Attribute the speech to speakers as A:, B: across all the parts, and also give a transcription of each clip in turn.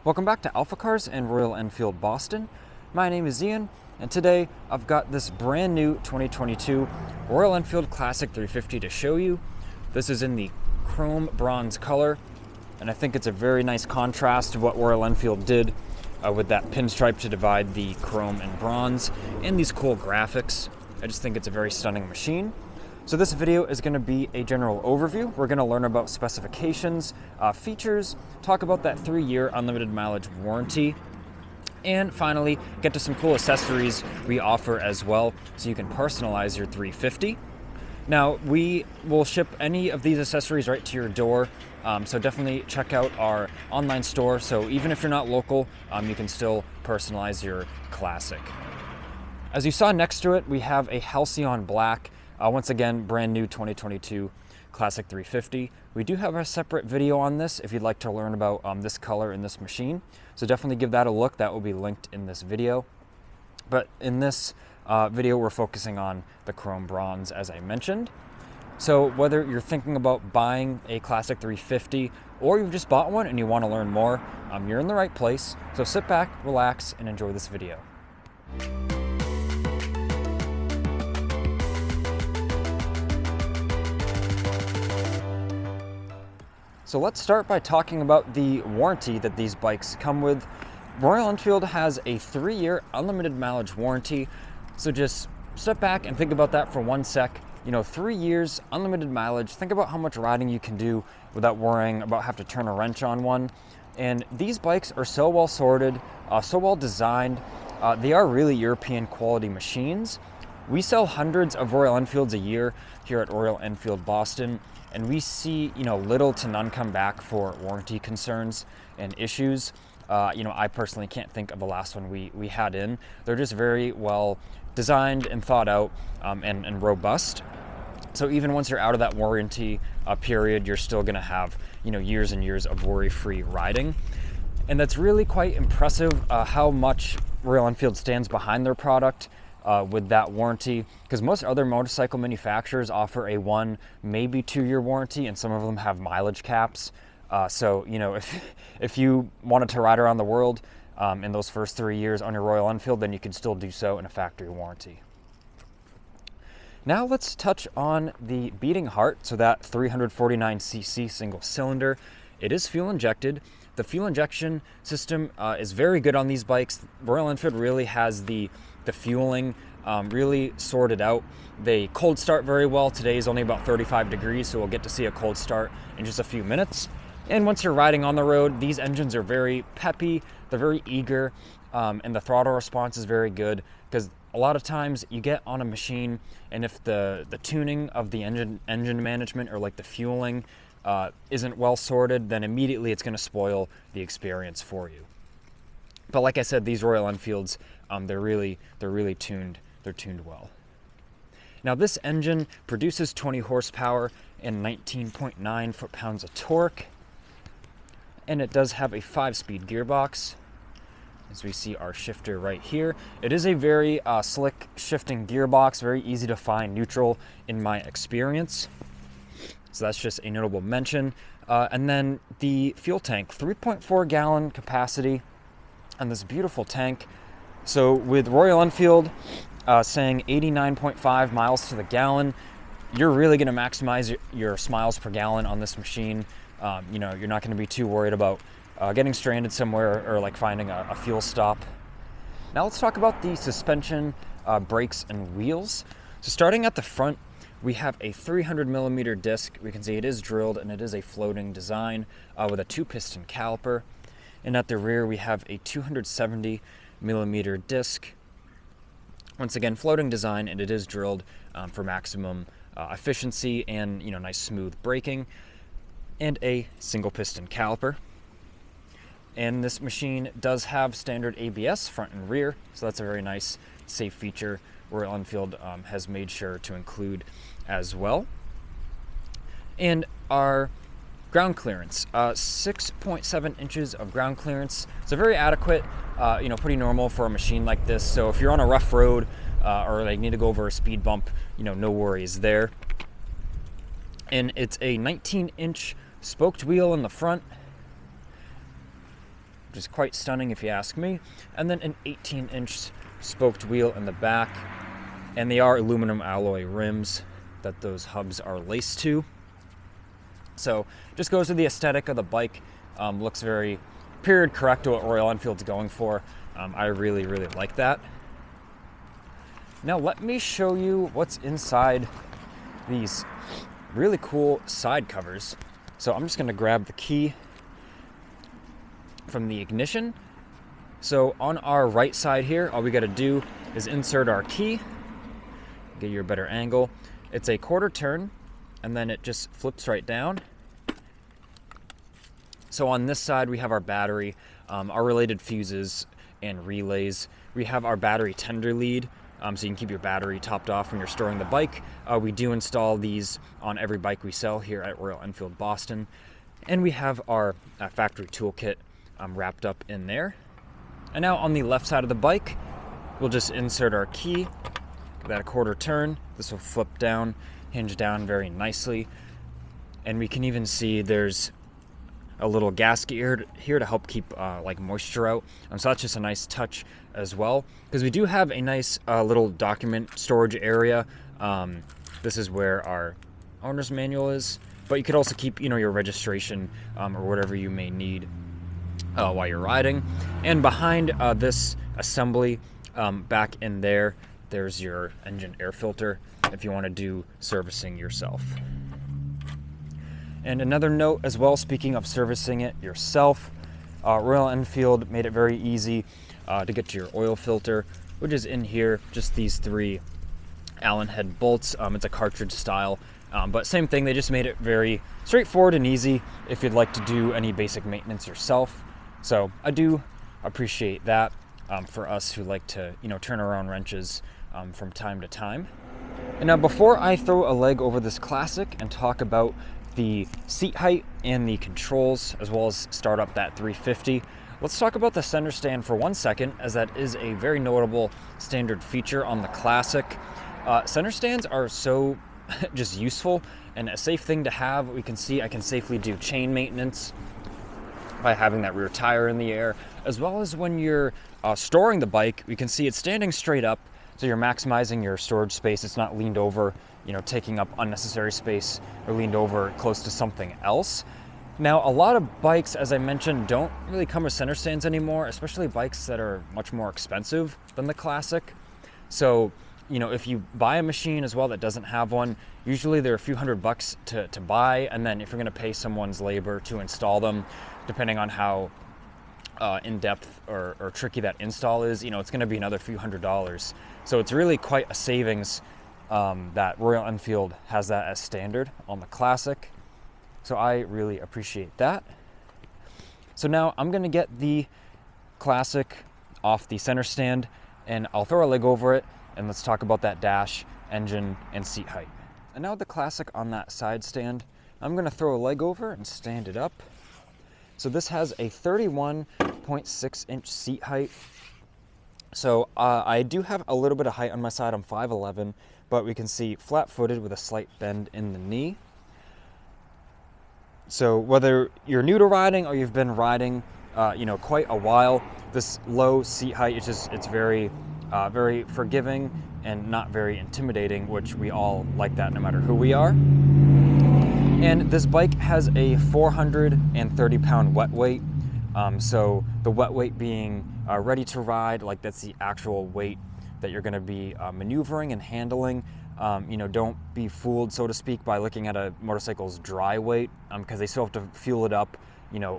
A: Welcome back to AlphaCars and Royal Enfield Boston. My name is Ian, and today I've got this brand new 2022 Royal Enfield Classic 350 to show you. This is in the chrome bronze color, and I think it's a very nice contrast to what Royal Enfield did with that pinstripe to divide the chrome and bronze and these cool graphics. I just think it's a very stunning machine. So this video is going to be a general overview. We're going to learn about specifications, features, talk about that 3-year unlimited mileage warranty, and finally get to some cool accessories we offer as well so you can personalize your 350. Now, we will ship any of these accessories right to your door, so definitely check out our online store. So even if you're not local, you can still personalize your Classic. As you saw next to it, we have a Halcyon Black. Once again, brand new 2022 Classic 350. We do have a separate video on this if you'd like to learn about this color in this machine. So definitely give that a look. That will be linked in this video. But in this video, we're focusing on the chrome bronze, as I mentioned. So whether you're thinking about buying a Classic 350 or you've just bought one and you want to learn more, you're in the right place. So sit back, relax, and enjoy this video. So let's start by talking about the warranty that these bikes come with. Royal Enfield has a 3-year unlimited mileage warranty. So just step back and think about that for 1 sec. 3 years, unlimited mileage. Think about how much riding you can do without worrying about having to turn a wrench on one. And these bikes are so well sorted, so well designed. They are really European quality machines. We sell hundreds of Royal Enfields a year here at Royal Enfield Boston, and we see little to none come back for warranty concerns and issues. I personally can't think of the last one we had in. They're just very well designed and thought out and robust. So even once you're out of that warranty period, you're still going to have years and years of worry-free riding. And that's really quite impressive how much Royal Enfield stands behind their product with that warranty, because most other motorcycle manufacturers offer a 1, maybe 2-year warranty, and some of them have mileage caps. So if you wanted to ride around the world in those first 3 years on your Royal Enfield, then you could still do so in a factory warranty. Now let's touch on the beating heart. So that 349cc single cylinder, it is fuel injected. The fuel injection system is very good on these bikes. Royal Enfield really has the fueling really sorted out. They cold start very well. Today is only about 35 degrees, so we'll get to see a cold start in just a few minutes. And once you're riding on the road, these engines are very peppy, they're very eager, and the throttle response is very good, because a lot of times you get on a machine, and if the tuning of the engine management or like the fueling isn't well sorted, then immediately it's going to spoil the experience for you. But like I said, these Royal Enfields, they're really tuned. They're tuned well. Now this engine produces 20 horsepower and 19.9 foot-pounds of torque, and it does have a 5-speed gearbox. As we see our shifter right here, it is a very slick shifting gearbox, very easy to find neutral in my experience. So that's just a notable mention. And then the fuel tank, 3.4 gallon capacity on this beautiful tank. So with Royal Enfield saying 89.5 miles to the gallon, you're really going to maximize your miles per gallon on this machine. You're not going to be too worried about getting stranded somewhere or like finding a fuel stop. Now let's talk about the suspension, brakes, and wheels. So starting at the front, we have a 300 millimeter disc. We can see it is drilled and it is a floating design with a 2-piston caliper. And at the rear, we have a 270 millimeter disc. Once again, floating design, and it is drilled for maximum efficiency and nice smooth braking. And a single piston caliper. And this machine does have standard ABS front and rear, so that's a very nice safe feature Royal Enfield has made sure to include as well. And our ground clearance, 6.7 inches of ground clearance. So very adequate, pretty normal for a machine like this. So if you're on a rough road or like need to go over a speed bump, no worries there. And it's a 19-inch spoked wheel in the front. which is quite stunning if you ask me. And then an 18-inch spoked wheel in the back. And they are aluminum alloy rims that those hubs are laced to. So just goes with the aesthetic of the bike. Looks very period correct to what Royal Enfield's going for. I really, really like that. Now let me show you what's inside these really cool side covers. So I'm just going to grab the key from the ignition. So on our right side here, all we got to do is insert our key, get you a better angle. It's a quarter turn, and then it just flips right down. So on this side, we have our battery, our related fuses and relays. We have our battery tender lead, so you can keep your battery topped off when you're storing the bike. We do install these on every bike we sell here at Royal Enfield Boston. And we have our factory toolkit wrapped up in there. And now on the left side of the bike, we'll just insert our key, give that a quarter turn. This will flip down, hinge down very nicely. And we can even see there's a little gasket here to help keep like moisture out. So that's just a nice touch as well, because we do have a nice little document storage area. This is where our owner's manual is, but you could also keep, your registration or whatever you may need while you're riding. And behind this assembly, back in there, there's your engine air filter if you want to do servicing yourself. And another note as well, speaking of servicing it yourself, Royal Enfield made it very easy to get to your oil filter, which is in here, just these 3 Allen head bolts. It's a cartridge style, but same thing, they just made it very straightforward and easy if you'd like to do any basic maintenance yourself. So I do appreciate that for us who like to, turn our own wrenches from time to time. And now before I throw a leg over this Classic and talk about the seat height and the controls, as well as start up that 350, let's talk about the center stand for 1 second, as that is a very notable standard feature on the Classic. Center stands are so just useful and a safe thing to have. We can see I can safely do chain maintenance by having that rear tire in the air, as well as when you're storing the bike, we can see it's standing straight up, so you're maximizing your storage space. It's not leaned over, taking up unnecessary space, or leaned over close to something else. Now, a lot of bikes, as I mentioned, don't really come with center stands anymore, especially bikes that are much more expensive than the Classic. So, if you buy a machine as well that doesn't have one, usually they're a few $100 to buy, and then if you're going to pay someone's labor to install them, depending on how in-depth or tricky that install is, it's going to be another few $100s. So it's really quite a savings that Royal Enfield has that as standard on the Classic. So I really appreciate that. So now I'm going to get the Classic off the center stand, and I'll throw a leg over it, and let's talk about that dash, engine, and seat height. And now the Classic on that side stand, I'm going to throw a leg over and stand it up. So this has a 31.6-inch seat height. So I do have a little bit of height on my side. I'm 5'11", but we can see flat-footed with a slight bend in the knee. So whether you're new to riding or you've been riding, quite a while, this low seat height it's very forgiving and not very intimidating, which we all like that no matter who we are. And this bike has a 430-pound wet weight. So the wet weight being ready to ride, like that's the actual weight that you're going to be maneuvering and handling. Don't be fooled, so to speak, by looking at a motorcycle's dry weight, because they still have to fuel it up,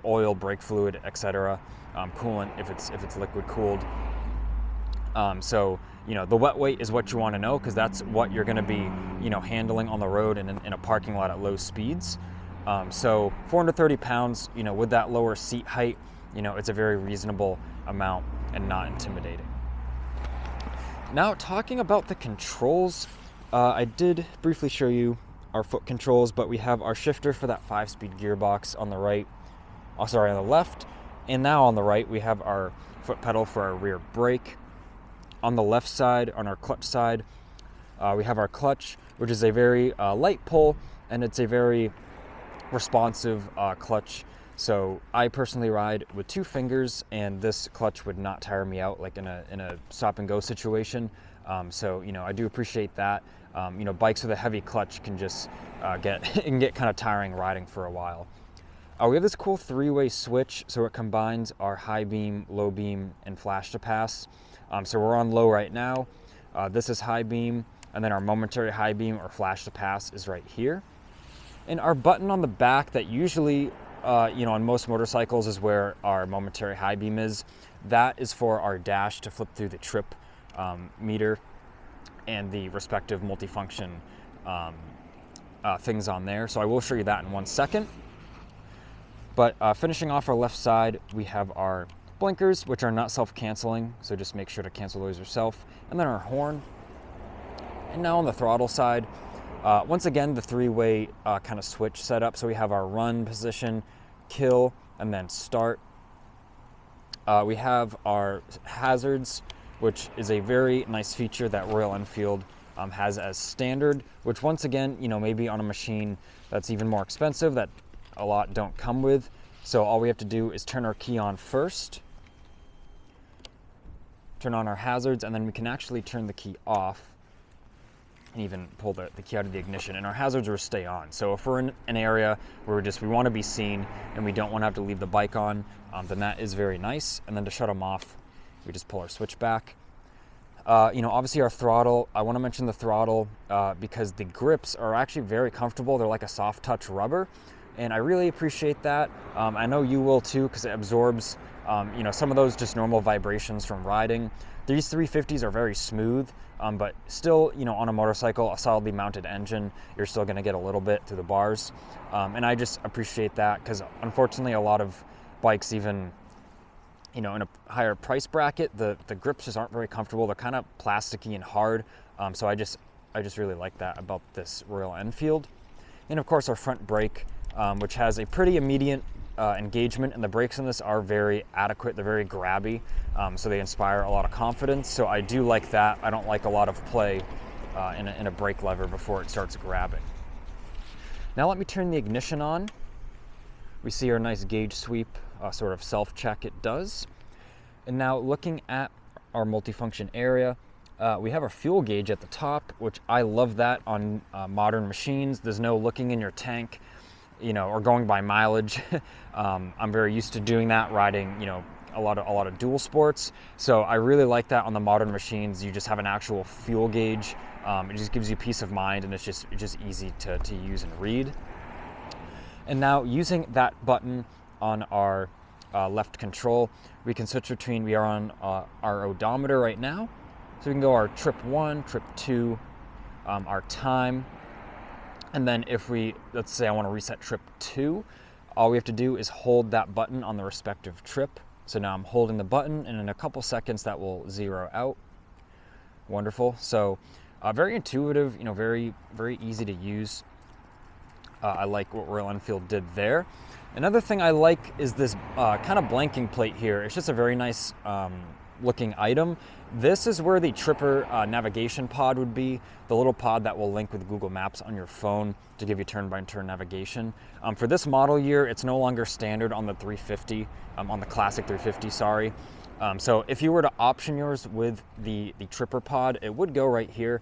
A: oil, brake fluid, etc., coolant if it's liquid cooled. So the wet weight is what you want to know, because that's what you're going to be handling on the road and in a parking lot at low speeds. So 430 pounds, with that lower seat height, it's a very reasonable amount and not intimidating. Now, talking about the controls, I did briefly show you our foot controls, but we have our shifter for that 5-speed gearbox on the right, on the left, and now on the right we have our foot pedal for our rear brake. On the left side, on our clutch side, we have our clutch, which is a very light pull, and it's a very responsive clutch So I personally ride with 2 fingers, and this clutch would not tire me out like in a stop and go situation. So I do appreciate that. Bikes with a heavy clutch can just get kind of tiring riding for a while. We have this cool 3-way switch, so it combines our high beam, low beam, and flash to pass. So we're on low right now. This is high beam, and then our momentary high beam or flash to pass is right here. And our button on the back that usually, on most motorcycles is where our momentary high beam is. That is for our dash to flip through the trip meter and the respective multifunction things on there. So I will show you that in 1 second. But finishing off our left side, we have our blinkers, which are not self-canceling, so just make sure to cancel those yourself. And then our horn. And now on the throttle side, once again, the 3-way kind of switch setup. So we have our run position, kill, and then start. We have our hazards, which is a very nice feature that Royal Enfield has as standard, which once again, maybe on a machine that's even more expensive that a lot don't come with. So all we have to do is turn our key on first, turn on our hazards, and then we can actually turn the key off and even pull the key out of the ignition, and our hazards will stay on. So if we're in an area where we want to be seen and we don't want to have to leave the bike on, then that is very nice. And then to shut them off, we just pull our switch back. Obviously our throttle, I want to mention the throttle because the grips are actually very comfortable. They're like a soft touch rubber, and I really appreciate that. I know you will too, because it absorbs some of those just normal vibrations from riding. These 350s are very smooth, but still, on a motorcycle, a solidly mounted engine, you're still going to get a little bit through the bars. And I just appreciate that, because unfortunately a lot of bikes, even in a higher price bracket, the grips just aren't very comfortable. They're kind of plasticky and hard. So I just really like that about this Royal Enfield. And of course our front brake, which has a pretty immediate engagement, and the brakes in this are very adequate. They're very grabby, so they inspire a lot of confidence. So I do like that. I don't like a lot of play in a brake lever before it starts grabbing. Now let me turn the ignition on. We see our nice gauge sweep sort of self-check it does. And now looking at our multifunction area, we have our fuel gauge at the top, which I love that on modern machines. There's no looking in your tank, or going by mileage. I'm very used to doing that, riding, a lot of dual sports. So I really like that on the modern machines. You just have an actual fuel gauge. It just gives you peace of mind, and it's just easy to use and read. And now using that button on our left control, we can switch between, we are on our odometer right now. So we can go our trip 1, trip 2, our time. And then if let's say I want to reset trip 2, all we have to do is hold that button on the respective trip. So now I'm holding the button, and in a couple seconds that will zero out. Wonderful. So very intuitive, very, very easy to use. I like what Royal Enfield did there. Another thing I like is this kind of blanking plate here. It's just a very nice looking item. This is where the Tripper navigation pod would be, the little pod that will link with Google Maps on your phone to give you turn-by-turn navigation. For this model year, it's no longer standard on the 350, on the Classic 350, sorry. So if you were to option yours with the Tripper pod, it would go right here.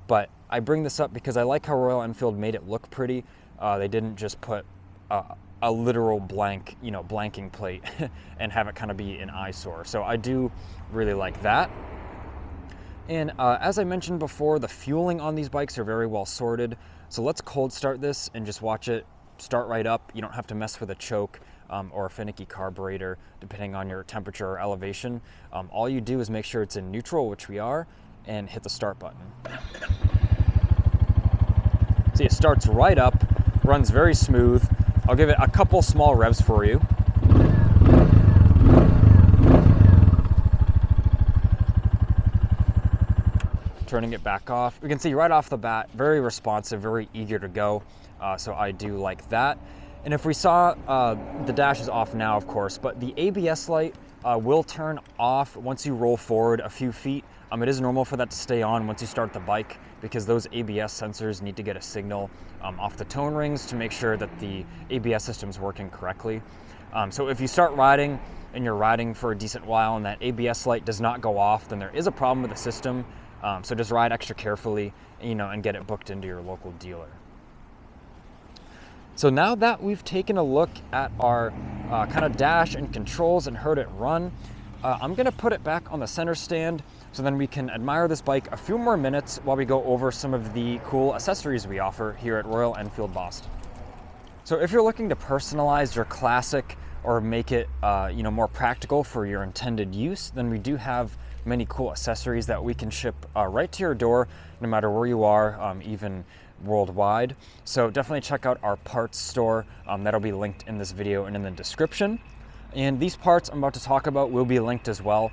A: But I bring this up because I like how Royal Enfield made it look pretty. They didn't just put a literal blank, blanking plate and have it kind of be an eyesore. So I do really like that. And as I mentioned before, the fueling on these bikes are very well sorted. So let's cold start this and just watch it start right up. You don't have to mess with a choke or a finicky carburetor, depending on your temperature or elevation. All you do is make sure it's in neutral, which we are, and hit the start button. See, it starts right up, runs very smooth. I'll give it a couple small revs for you. Turning it back off. We can see right off the bat, very responsive, very eager to go. So I do like that. And if we saw, the dash is off now, of course, but the ABS light will turn off once you roll forward a few feet. It is normal for that to stay on once you start the bike, because those ABS sensors need to get a signal off the tone rings to make sure that the ABS system is working correctly. So if you start riding and you're riding for a decent while and that ABS light does not go off, then there is a problem with the system. So just ride extra carefully, and get it booked into your local dealer. So now that we've taken a look at our kind of dash and controls and heard it run, I'm gonna put it back on the center stand so then we can admire this bike a few more minutes while we go over some of the cool accessories we offer here at Royal Enfield Boston. So if you're looking to personalize your classic or make it more practical for your intended use, then we do have many cool accessories that we can ship right to your door, no matter where you are, even worldwide. So definitely check out our parts store. That'll be linked in this video and in the description. And these parts I'm about to talk about will be linked as well.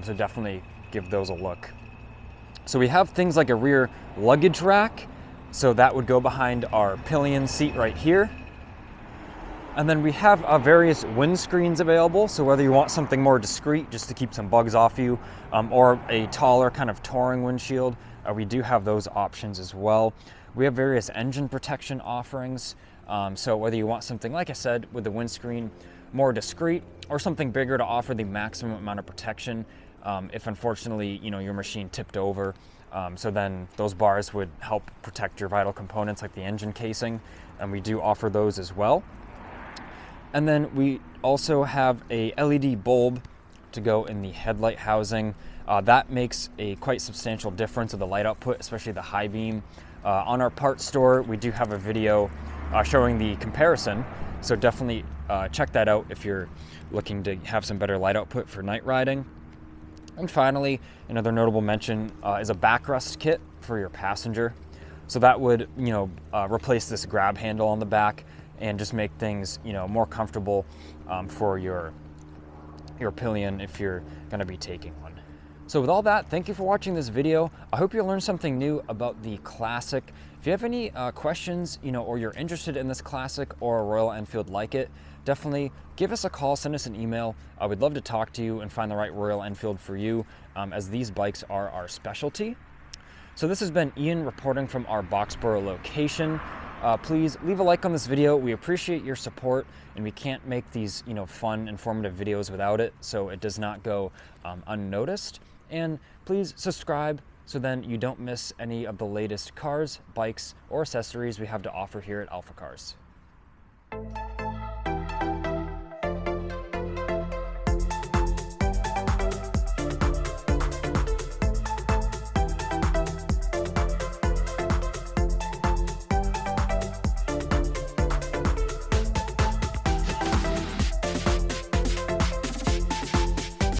A: So definitely give those a look. So we have things like a rear luggage rack. So that would go behind our pillion seat right here. And then we have various windscreens available. So whether you want something more discreet just to keep some bugs off you, or a taller kind of touring windshield, we do have those options as well. We have various engine protection offerings. So whether you want something, like I said, with the windscreen more discreet, or something bigger to offer the maximum amount of protection, if unfortunately, your machine tipped over. So then those bars would help protect your vital components like the engine casing, and we do offer those as well. And then we also have a LED bulb to go in the headlight housing. That makes a quite substantial difference of the light output, especially the high beam. On our parts store, we do have a video showing the comparison, so definitely check that out if you're looking to have some better light output for night riding. And finally, another notable mention is a backrest kit for your passenger. So that would, replace this grab handle on the back and just make things, more comfortable for your pillion if you're going to be taking one. So with all that, thank you for watching this video. I hope you learned something new about the Classic. If you have any questions, or you're interested in this Classic or a Royal Enfield like it, definitely give us a call, send us an email. I would love to talk to you and find the right Royal Enfield for you, as these bikes are our specialty. So this has been Ian reporting from our Boxborough location. Please leave a like on this video. We appreciate your support, and we can't make these fun, informative videos without it, so it does not go unnoticed. And please subscribe so then you don't miss any of the latest cars, bikes, or accessories we have to offer here at AlphaCars.